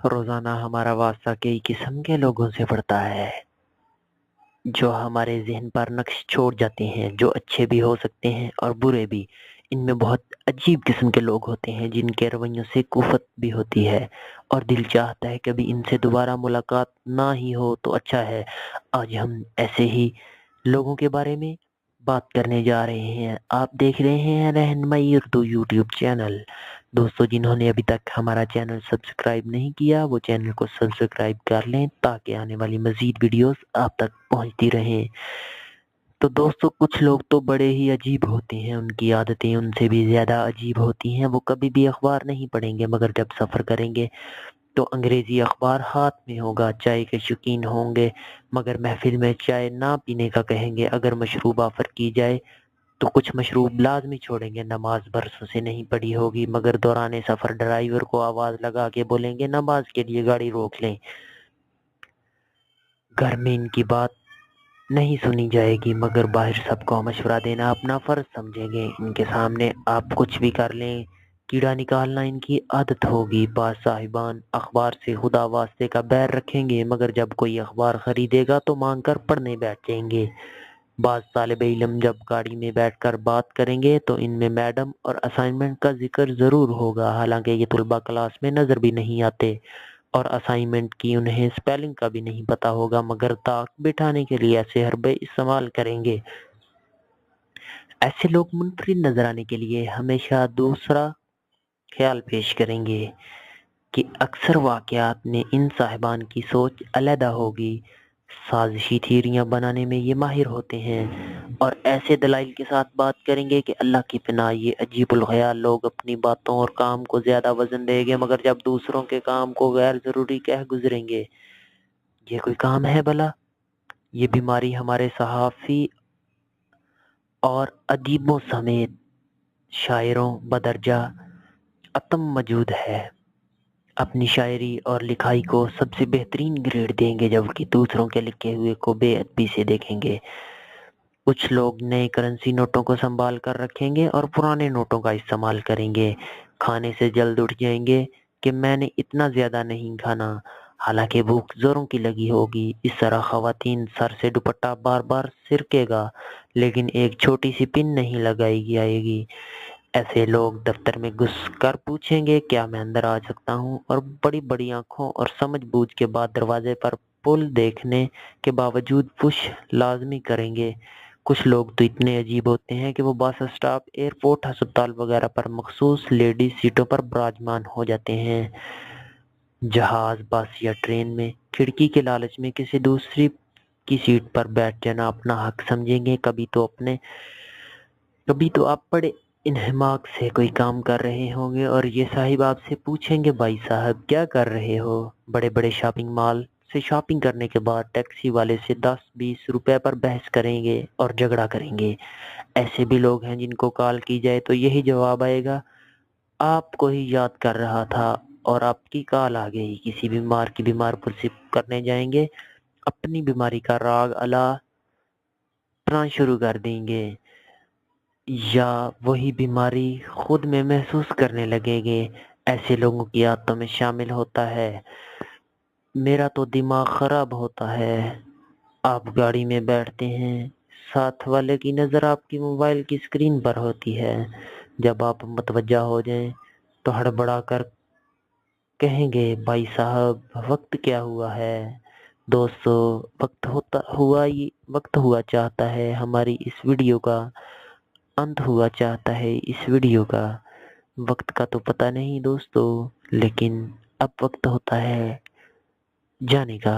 روزانہ ہمارا واسطہ کئی قسم کے لوگوں سے پڑتا ہے جو ہمارے ذہن پر نقش چھوڑ جاتے ہیں، جو اچھے بھی ہو سکتے ہیں اور برے بھی۔ ان میں بہت عجیب قسم کے لوگ ہوتے ہیں جن کے رویوں سے کفت بھی ہوتی ہے اور دل چاہتا ہے کبھی ان سے دوبارہ ملاقات نہ ہی ہو تو اچھا ہے۔ آج ہم ایسے ہی لوگوں کے بارے میں بات کرنے جا رہے ہیں۔ آپ دیکھ رہے ہیں رہنمائی اردو یوٹیوب چینل۔ دوستو، جنہوں نے ابھی تک ہمارا چینل سبسکرائب نہیں کیا وہ چینل کو سبسکرائب کر لیں تاکہ آنے والی مزید ویڈیوز آپ تک پہنچتی رہیں۔ تو دوستو، کچھ لوگ تو بڑے ہی عجیب ہوتے ہیں، ان کی عادتیں ان سے بھی زیادہ عجیب ہوتی ہیں۔ وہ کبھی بھی اخبار نہیں پڑھیں گے مگر جب سفر کریں گے تو انگریزی اخبار ہاتھ میں ہوگا۔ چائے کے شوقین ہوں گے مگر محفل میں چائے نہ پینے کا کہیں گے۔ اگر مشروب آفر کی جائے تو کچھ مشروب لازمی چھوڑیں گے۔ نماز برسوں سے نہیں پڑھی ہوگی مگر دوران سفر ڈرائیور کو آواز لگا کے بولیں گے نماز کے لیے گاڑی روک لیں۔ گھر میں ان کی بات نہیں سنی جائے گی مگر باہر سب کو مشورہ دینا اپنا فرض سمجھیں گے۔ ان کے سامنے آپ کچھ بھی کر لیں، کیڑا نکالنا ان کی عادت ہوگی۔ بعض صاحبان اخبار سے خدا واسطے کا بیر رکھیں گے مگر جب کوئی اخبار خریدے گا تو مانگ کر پڑھنے بیٹھ جائیں گے۔ بعض طالب علم جب گاڑی میں بیٹھ کر بات کریں گے تو ان میں میڈم اور اسائنمنٹ کا ذکر ضرور ہوگا، حالانکہ یہ طلبہ کلاس میں نظر بھی نہیں آتے اور اسائنمنٹ کی انہیں سپیلنگ کا بھی نہیں پتا ہوگا مگر طاق بٹھانے کے لیے ایسے حربے استعمال کریں گے۔ ایسے لوگ منفرد نظر آنے کے لیے ہمیشہ دوسرا خیال پیش کریں گے کہ اکثر واقعات میں ان صاحبان کی سوچ علیحدہ ہوگی۔ سازشی تھیوریاں بنانے میں یہ ماہر ہوتے ہیں اور ایسے دلائل کے ساتھ بات کریں گے کہ اللہ کی پناہ یہ عجیب الخیال لوگ اپنی باتوں اور کام کو زیادہ وزن دیں گے مگر جب دوسروں کے کام کو غیر ضروری کہہ گزریں گے۔ یہ کوئی کام ہے بھلا؟ یہ بیماری ہمارے صحافی اور ادیبوں سمیت شاعروں بدرجہ اتم موجود ہے۔ اپنی شاعری اور لکھائی کو سب سے بہترین گریڈ دیں گے جبکہ دوسروں کے لکھے ہوئے کو بے ادبی سے دیکھیں گے۔ کچھ لوگ نئے کرنسی نوٹوں کو سنبھال کر رکھیں گے اور پرانے نوٹوں کا استعمال کریں گے۔ کھانے سے جلد اٹھ جائیں گے کہ میں نے اتنا زیادہ نہیں کھانا، حالانکہ بھوک زوروں کی لگی ہوگی۔ اس طرح خواتین سر سے دوپٹہ بار بار سرکے گا لیکن ایک چھوٹی سی پن نہیں لگائی جائے گی۔ ایسے لوگ دفتر میں گھس کر پوچھیں گے کیا میں اندر آ سکتا ہوں، اور بڑی بڑی آنکھوں اور سمجھ بوجھ کے بعد دروازے پر پل دیکھنے کے باوجود پش لازمی کریں گے۔ کچھ لوگ تو اتنے عجیب ہوتے ہیں کہ وہ بس اسٹاپ، ایئرپورٹ، ہسپتال وغیرہ پر مخصوص لیڈیز سیٹوں پر براجمان ہو جاتے ہیں۔ جہاز، بس یا ٹرین میں کھڑکی کے لالچ میں کسی دوسری کی سیٹ پر بیٹھ جانا اپنا حق سمجھیں گے۔ کبھی تو آپ بڑے انہماک سے کوئی کام کر رہے ہوں گے اور یہ صاحب آپ سے پوچھیں گے بھائی صاحب کیا کر رہے ہو؟ بڑے بڑے شاپنگ مال سے شاپنگ کرنے کے بعد ٹیکسی والے سے 10-20 روپے پر بحث کریں گے اور جھگڑا کریں گے۔ ایسے بھی لوگ ہیں جن کو کال کی جائے تو یہی جواب آئے گا آپ کو ہی یاد کر رہا تھا اور آپ کی کال آ گئی۔ کسی بیمار کی بیمار پرسی کرنے جائیں گے، اپنی بیماری کا راگ الاپنا شروع کر دیں گے یا وہی بیماری خود میں محسوس کرنے لگیں گے۔ ایسے لوگوں کی عادتوں میں شامل ہوتا ہے میرا تو دماغ خراب ہوتا ہے۔ آپ گاڑی میں بیٹھتے ہیں، ساتھ والے کی نظر آپ کی موبائل کی اسکرین پر ہوتی ہے۔ جب آپ متوجہ ہو جائیں تو ہڑبڑا کر کہیں گے بھائی صاحب وقت کیا ہوا ہے؟ دوستو، وقت ہوا چاہتا ہے ہماری اس ویڈیو کا انت ہوا چاہتا ہے۔ اس ویڈیو کا وقت کا تو پتہ نہیں دوستو، لیکن اب وقت ہوتا ہے جانے کا۔